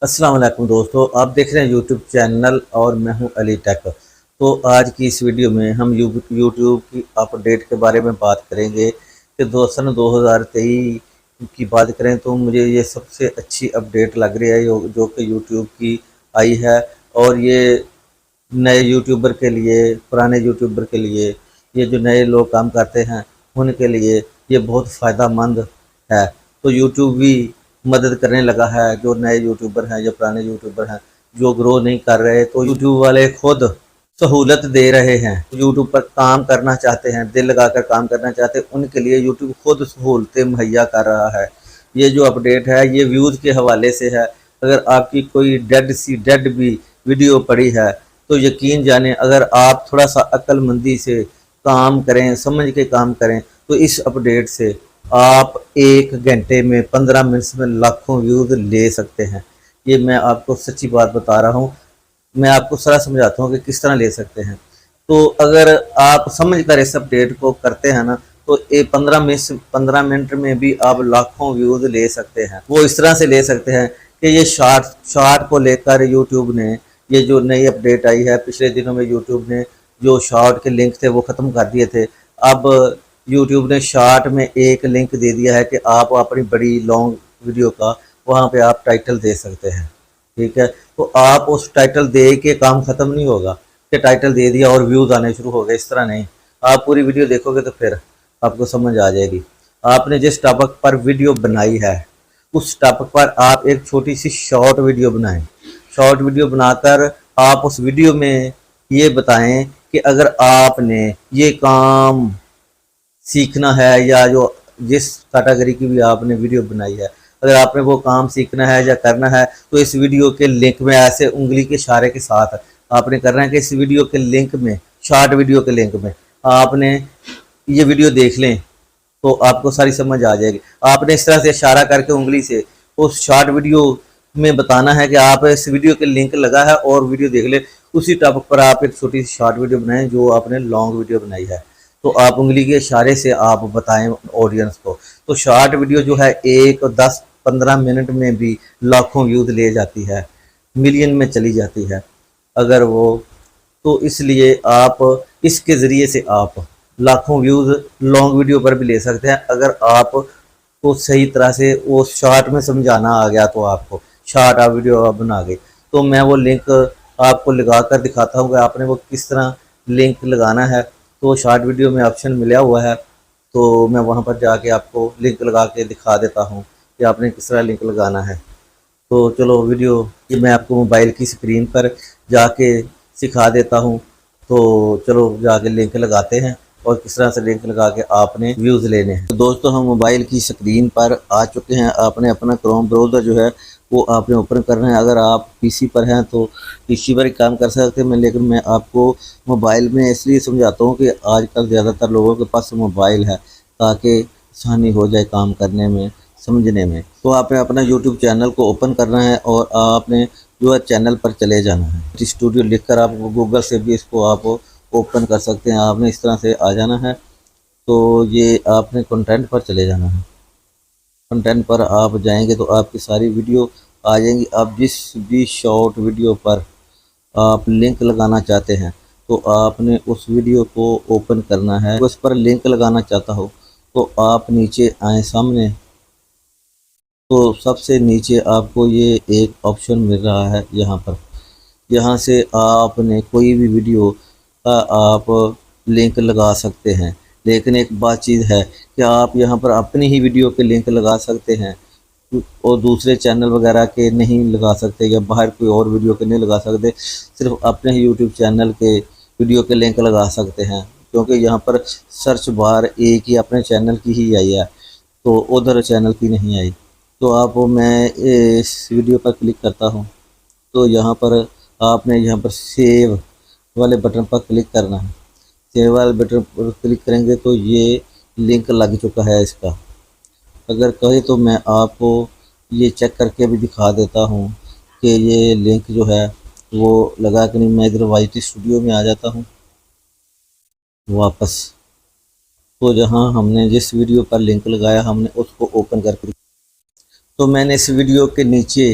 अस्सलाम वालेकुम दोस्तों, आप देख रहे हैं यूट्यूब चैनल और मैं हूं अली टेक। तो आज की इस वीडियो में हम यूट्यूब की अपडेट के बारे में बात करेंगे कि सन 2023 की बात करें तो मुझे ये सबसे अच्छी अपडेट लग रही है जो कि यूट्यूब की आई है। और ये नए यूट्यूबर के लिए, पुराने यूट्यूबर के लिए, ये जो नए लोग काम करते हैं उनके लिए ये बहुत फ़ायदा मंद है। तो यूट्यूब भी मदद करने लगा है। जो नए यूट्यूबर हैं, जो पुराने यूट्यूबर हैं, जो ग्रो नहीं कर रहे, तो यूट्यूब वाले खुद सहूलत दे रहे हैं। यूट्यूब पर काम करना चाहते हैं, दिल लगाकर काम करना चाहते हैं, उनके लिए यूट्यूब खुद सहूलतें मुहैया कर रहा है। ये जो अपडेट है ये व्यूज़ के हवाले से है। अगर आपकी कोई डेड भी वीडियो पड़ी है तो यकीन जाने, अगर आप थोड़ा सा अक्लमंदी से काम करें, समझ के काम करें, तो इस अपडेट से आप 1 घंटे में, 15 मिनट में लाखों व्यूज़ ले सकते हैं। ये मैं आपको सच्ची बात बता रहा हूँ। मैं आपको सारा समझाता हूँ कि किस तरह ले सकते हैं। तो अगर आप समझ कर इस अपडेट को करते हैं ना, तो ये 15 मिनट में भी आप लाखों व्यूज़ ले सकते हैं। वो इस तरह से ले सकते हैं कि ये शार्ट को लेकर यूट्यूब ने, ये जो नई अपडेट आई है, पिछले दिनों में यूट्यूब ने जो शॉर्ट के लिंक थे वो ख़त्म कर दिए थे। अब यूट्यूब ने शॉर्ट में एक लिंक दे दिया है कि आप अपनी बड़ी लॉन्ग वीडियो का वहाँ पे आप टाइटल दे सकते हैं। ठीक है, तो आप उस टाइटल दे के काम ख़त्म नहीं होगा कि टाइटल दे दिया और व्यूज़ आने शुरू हो गए, इस तरह नहीं। आप पूरी वीडियो देखोगे तो फिर आपको समझ आ जाएगी। आपने जिस टॉपिक पर वीडियो बनाई है उस टॉपिक पर आप एक छोटी सी शॉर्ट वीडियो बनाएं। शॉर्ट वीडियो बनाकर आप उस वीडियो में ये बताएं कि अगर आपने ये काम सीखना है, या जो जिस कैटेगरी की भी आपने वीडियो बनाई है, अगर आपने वो काम सीखना है या करना है, तो इस वीडियो के लिंक में ऐसे उंगली के इशारे के साथ आपने करना है कि इस वीडियो के लिंक में, शॉर्ट वीडियो के लिंक में आपने ये वीडियो देख लें तो आपको सारी समझ आ जाएगी। आपने इस तरह से इशारा करके उंगली से उस शॉर्ट वीडियो में बताना है कि आप इस वीडियो के लिंक लगा है और वीडियो देख ले। उसी टॉपिक पर आप एक छोटी सी शॉर्ट वीडियो बनाएं जो आपने लॉन्ग वीडियो बनाई है, तो आप उंगली के इशारे से आप बताएं ऑडियंस को। तो शॉर्ट वीडियो जो है 10-15 मिनट में भी लाखों व्यूज़ ले जाती है, मिलियन में चली जाती है अगर वो। तो इसलिए आप इसके ज़रिए से आप लाखों व्यूज़ लॉन्ग वीडियो पर भी ले सकते हैं, अगर आप को सही तरह से वो शॉर्ट में समझाना आ गया तो आपको शॉर्ट आप वीडियो आप बना गए। तो मैं वो लिंक आपको लगा कर दिखाता हूँ कि आपने वो किस तरह लिंक लगाना है। तो शॉर्ट वीडियो में ऑप्शन मिला हुआ है, तो मैं वहाँ पर जाके आपको लिंक लगा के दिखा देता हूँ कि आपने किस तरह लिंक लगाना है। तो चलो वीडियो ये मैं आपको मोबाइल की स्क्रीन पर जाके सिखा देता हूँ। तो चलो जाके लिंक लगाते हैं और किस तरह से लिंक लगा के आपने व्यूज़ लेने हैं। तो दोस्तों हम मोबाइल की स्क्रीन पर आ चुके हैं। आपने अपना क्रोम ब्राउज़र जो है वो आपने ओपन करना है। अगर आप पीसी पर हैं तो पीसी पर ही काम कर सकते हैं, लेकिन मैं आपको मोबाइल में इसलिए समझाता हूँ कि आजकल ज़्यादातर लोगों के पास मोबाइल है, ताकि आसानी हो जाए काम करने में, समझने में। तो आपने अपना यूट्यूब चैनल को ओपन करना है और आपने जो है चैनल पर चले जाना है। स्टूडियो लिखकर आप गूगल से भी इसको आप ओपन कर सकते हैं। आपने इस तरह से आ जाना है, तो ये आपने कंटेंट पर चले जाना है। कंटेंट पर आप जाएंगे तो आपकी सारी वीडियो आ जाएंगी। आप जिस भी शॉर्ट वीडियो पर आप लिंक लगाना चाहते हैं तो आपने उस वीडियो को ओपन करना है। उस पर लिंक लगाना चाहता हो तो आप नीचे आए सामने, तो सबसे नीचे आपको ये एक ऑप्शन मिल रहा है यहाँ पर। यहाँ से आपने कोई भी वीडियो का आप लिंक लगा सकते हैं, लेकिन एक बात चीज़ है कि आप यहाँ पर अपनी ही वीडियो के लिंक लगा सकते हैं और दूसरे चैनल वगैरह के नहीं लगा सकते, या बाहर कोई और वीडियो के नहीं लगा सकते। सिर्फ अपने ही यूट्यूब चैनल के वीडियो के लिंक लगा सकते हैं, क्योंकि यहाँ पर सर्च बार एक ही अपने चैनल की ही आई है, तो उधर चैनल की नहीं आई। तो आप मैं इस वीडियो पर क्लिक करता हूँ, तो यहाँ पर आपने यहाँ पर सेव वाले बटन पर क्लिक करना है। सेव वाले बटन पर क्लिक करेंगे तो ये लिंक लग चुका है इसका। अगर कहे तो मैं आपको ये चेक करके भी दिखा देता हूँ कि ये लिंक जो है वो लगा कि नहीं। मैं इधर वाईटी स्टूडियो में आ जाता हूँ वापस। तो जहाँ हमने जिस वीडियो पर लिंक लगाया हमने उसको ओपन करके, तो मैंने इस वीडियो के नीचे